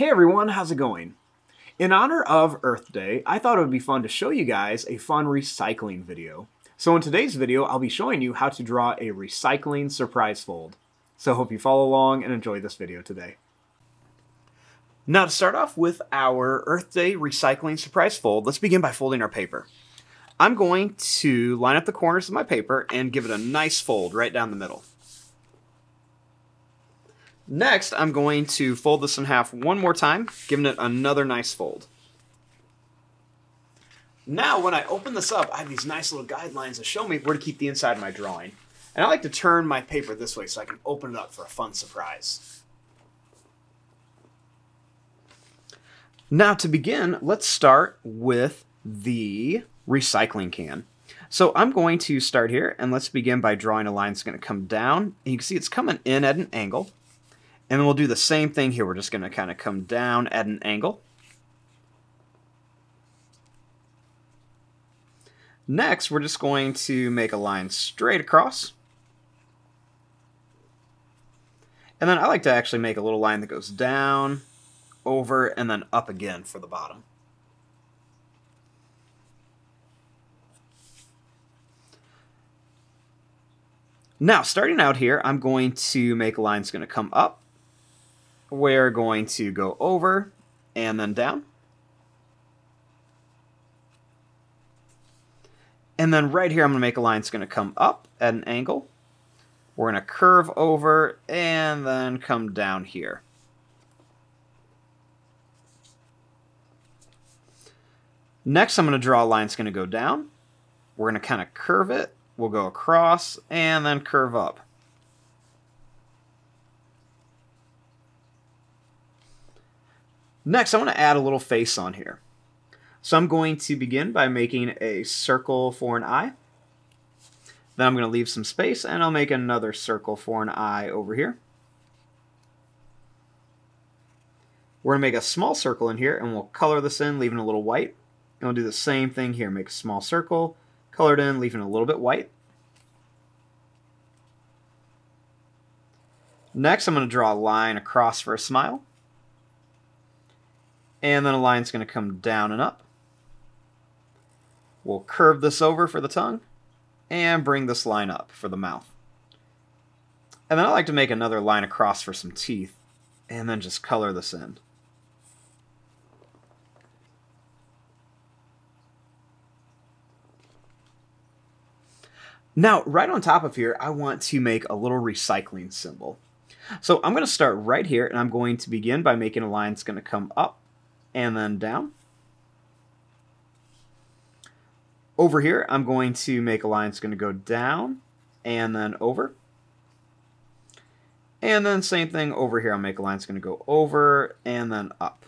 Hey everyone, how's it going? In honor of Earth Day, I thought it would be fun to show you guys a fun recycling video. So in today's video, I'll be showing you how to draw a recycling surprise fold. So hope you follow along and enjoy this video today. Now to start off with our Earth Day recycling surprise fold, let's begin by folding our paper. I'm going to line up the corners of my paper and give it a nice fold right down the middle. Next, I'm going to fold this in half one more time, giving it another nice fold. Now, when I open this up, I have these nice little guidelines that show me where to keep the inside of my drawing. And I like to turn my paper this way so I can open it up for a fun surprise. Now, to begin, let's start with the recycling can. So I'm going to start here, and let's begin by drawing a line that's going to come down. And you can see it's coming in at an angle. And then we'll do the same thing here. We're just going to kind of come down at an angle. Next, we're just going to make a line straight across. And then I like to actually make a little line that goes down, over, and then up again for the bottom. Now, starting out here, I'm going to make a line that's going to come up. We're going to go over and then down. And then right here, I'm going to make a line that's going to come up at an angle. We're going to curve over and then come down here. Next, I'm going to draw a line that's going to go down. We're going to kind of curve it. We'll go across and then curve up. Next, I want to add a little face on here. So I'm going to begin by making a circle for an eye. Then I'm going to leave some space, and I'll make another circle for an eye over here. We're going to make a small circle in here, and we'll color this in, leaving a little white. And we'll do the same thing here. Make a small circle, color it in, leaving a little bit white. Next, I'm going to draw a line across for a smile. And then a line's going to come down and up. We'll curve this over for the tongue and bring this line up for the mouth. And then I like to make another line across for some teeth and then just color this in. Now, right on top of here, I want to make a little recycling symbol. So I'm going to start right here, and I'm going to begin by making a line that's going to come up and then down. Over here, I'm going to make a line that's going to go down and then over. And then same thing over here. I'll make a line that's going to go over and then up.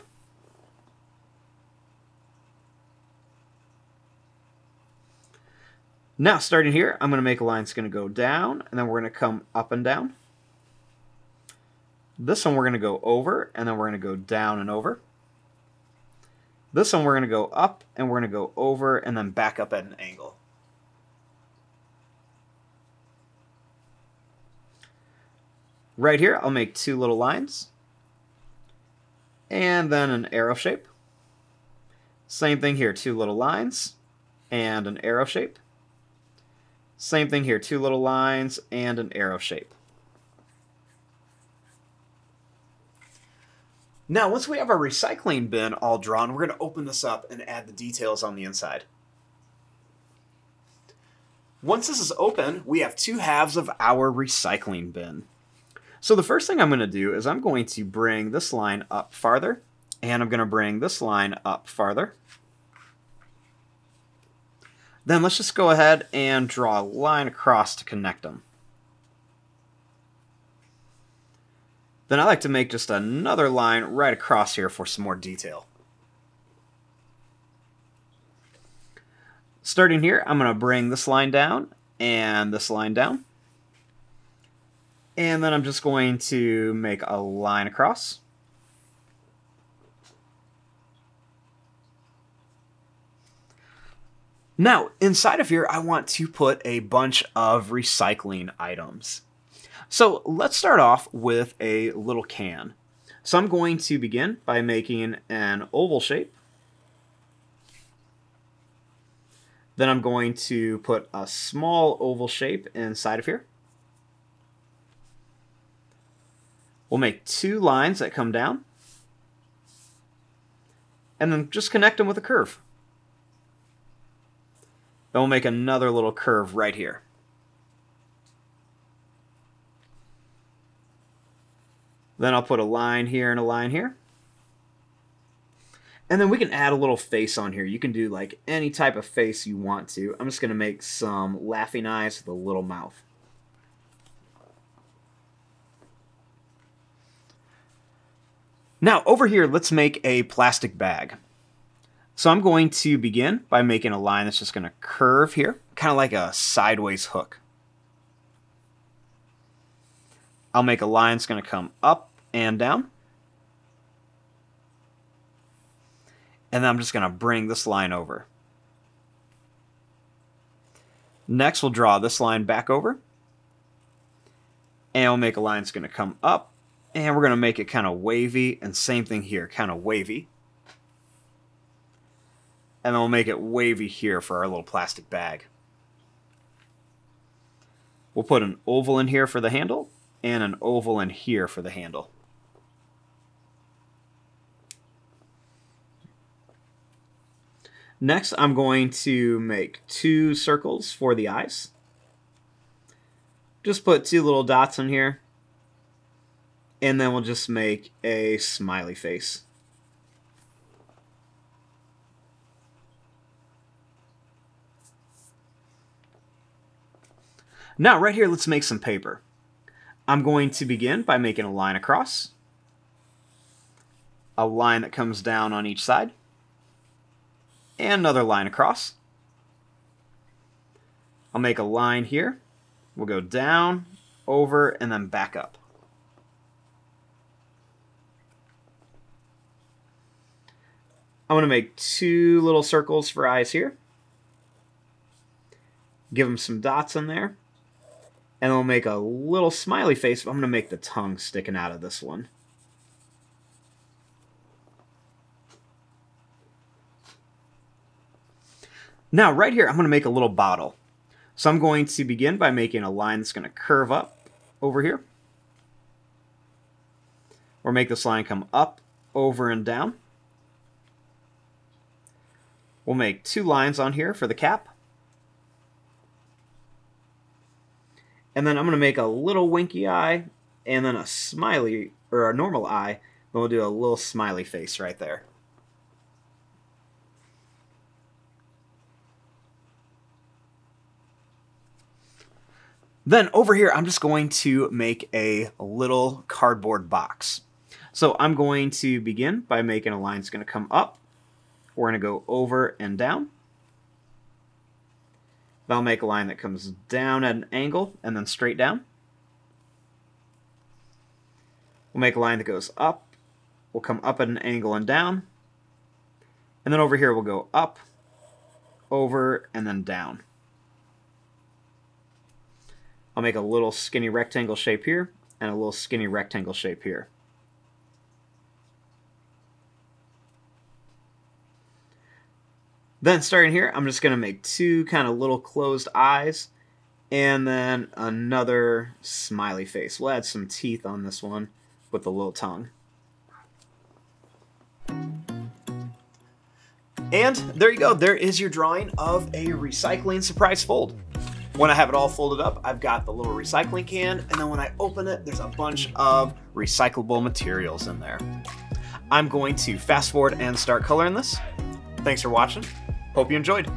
Now, starting here, I'm going to make a line that's going to go down, and then we're going to come up and down. This one we're going to go over, and then we're going to go down and over. This one we're going to go up, and we're going to go over, and then back up at an angle. Right here, I'll make two little lines, and then an arrow shape. Same thing here, two little lines, and an arrow shape. Same thing here, two little lines, and an arrow shape. Now, once we have our recycling bin all drawn, we're going to open this up and add the details on the inside. Once this is open, we have two halves of our recycling bin. So the first thing I'm going to do is I'm going to bring this line up farther, and I'm going to bring this line up farther. Then let's just go ahead and draw a line across to connect them. Then I like to make just another line right across here for some more detail. Starting here, I'm going to bring this line down and this line down. And then I'm just going to make a line across. Now, inside of here, I want to put a bunch of recycling items. So let's start off with a little can. So I'm going to begin by making an oval shape. Then I'm going to put a small oval shape inside of here. We'll make 2 lines that come down, and then just connect them with a curve. Then we'll make another little curve right here. Then I'll put a line here and a line here. And then we can add a little face on here. You can do like any type of face you want to. I'm just going to make some laughing eyes with a little mouth. Now over here, let's make a plastic bag. So I'm going to begin by making a line that's just going to curve here, kind of like a sideways hook. I'll make a line that's going to come up and down. And then I'm just going to bring this line over. Next, we'll draw this line back over. And we'll make a line that's going to come up. And we're going to make it kind of wavy. And same thing here, kind of wavy. And then we'll make it wavy here for our little plastic bag. We'll put an oval in here for the handle. And an oval in here for the handle. Next, I'm going to make 2 circles for the eyes. Just put 2 little dots in here. And then we'll just make a smiley face. Now, right here, let's make some paper. I'm going to begin by making a line across, a line that comes down on each side, and another line across. I'll make a line here. We'll go down, over, and then back up. I'm going to make 2 little circles for eyes here. Give them some dots in there. And we'll make a little smiley face, but I'm going to make the tongue sticking out of this one. Now, right here, I'm going to make a little bottle. So I'm going to begin by making a line that's going to curve up over here. Or make this line come up, over, and down. We'll make 2 lines on here for the cap. And then I'm going to make a little winky eye, and then a smiley, or a normal eye, and we'll do a little smiley face right there. Then over here, I'm just going to make a little cardboard box. So I'm going to begin by making a line that's going to come up. We're going to go over and down. Then I'll make a line that comes down at an angle and then straight down. We'll make a line that goes up. We'll come up at an angle and down. And then over here we'll go up, over, and then down. I'll make a little skinny rectangle shape here and a little skinny rectangle shape here. Then starting here, I'm just going to make 2 kind of little closed eyes and then another smiley face. We'll add some teeth on this one with a little tongue. And there you go. There is your drawing of a recycling surprise fold. When I have it all folded up, I've got the little recycling can, and then when I open it, there's a bunch of recyclable materials in there. I'm going to fast forward and start coloring this. Thanks for watching. Hope you enjoyed.